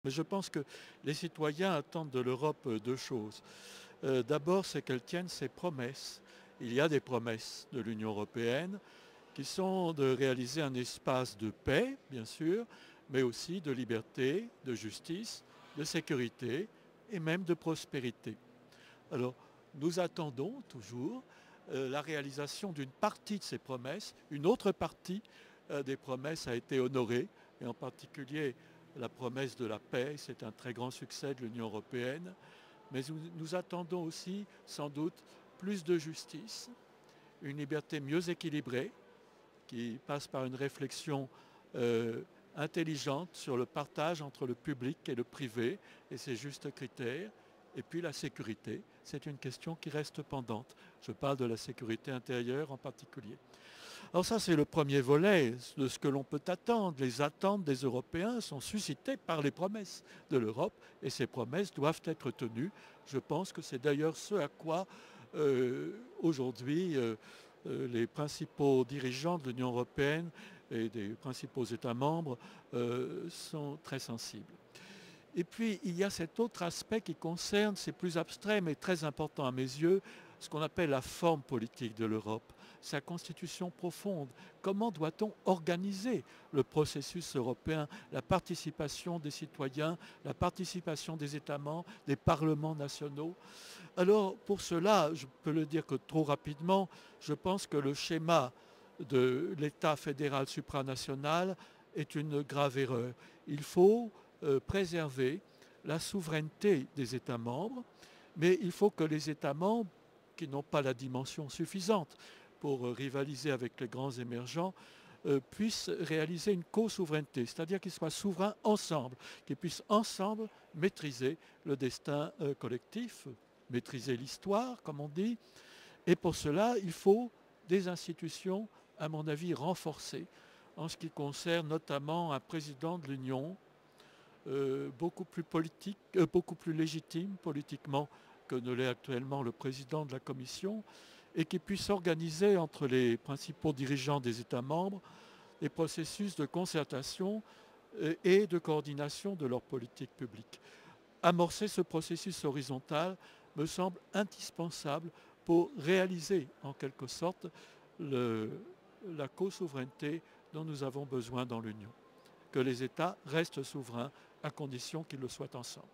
Mais je pense que les citoyens attendent de l'Europe deux choses. D'abord, c'est qu'elle tienne ses promesses. Il y a des promesses de l'Union européenne qui sont de réaliser un espace de paix, bien sûr, mais aussi de liberté, de justice, de sécurité et même de prospérité. Alors, nous attendons toujours la réalisation d'une partie de ces promesses. Une autre partie des promesses a été honorée, et en particulier la promesse de la paix. C'est un très grand succès de l'Union européenne. Mais nous attendons aussi, sans doute, plus de justice, une liberté mieux équilibrée, qui passe par une réflexion intelligente sur le partage entre le public et le privé et ses justes critères. Et puis la sécurité, c'est une question qui reste pendante. Je parle de la sécurité intérieure en particulier. Alors ça, c'est le premier volet de ce que l'on peut attendre. Les attentes des Européens sont suscitées par les promesses de l'Europe et ces promesses doivent être tenues. Je pense que c'est d'ailleurs ce à quoi aujourd'hui les principaux dirigeants de l'Union européenne et des principaux États membres sont très sensibles. Et puis, il y a cet autre aspect qui concerne, c'est plus abstrait mais très important à mes yeux, ce qu'on appelle la forme politique de l'Europe, sa constitution profonde. Comment doit-on organiser le processus européen, la participation des citoyens, la participation des États membres, des parlements nationaux? Alors, pour cela, je peux le dire que trop rapidement, je pense que le schéma de l'État fédéral supranational est une grave erreur. Il faut préserver la souveraineté des États membres, mais il faut que les États membres, qui n'ont pas la dimension suffisante pour rivaliser avec les grands émergents, puissent réaliser une co-souveraineté, c'est-à-dire qu'ils soient souverains ensemble, qu'ils puissent ensemble maîtriser le destin collectif, maîtriser l'histoire, comme on dit. Et pour cela, il faut des institutions, à mon avis, renforcées, en ce qui concerne notamment un président de l'Union, beaucoup plus politique, beaucoup plus légitime politiquement que ne l'est actuellement le président de la Commission, et qui puisse organiser entre les principaux dirigeants des États membres des processus de concertation et de coordination de leur politique publique. Amorcer ce processus horizontal me semble indispensable pour réaliser en quelque sorte la co-souveraineté dont nous avons besoin dans l'Union. Que les États restent souverains à condition qu'ils le soient ensemble.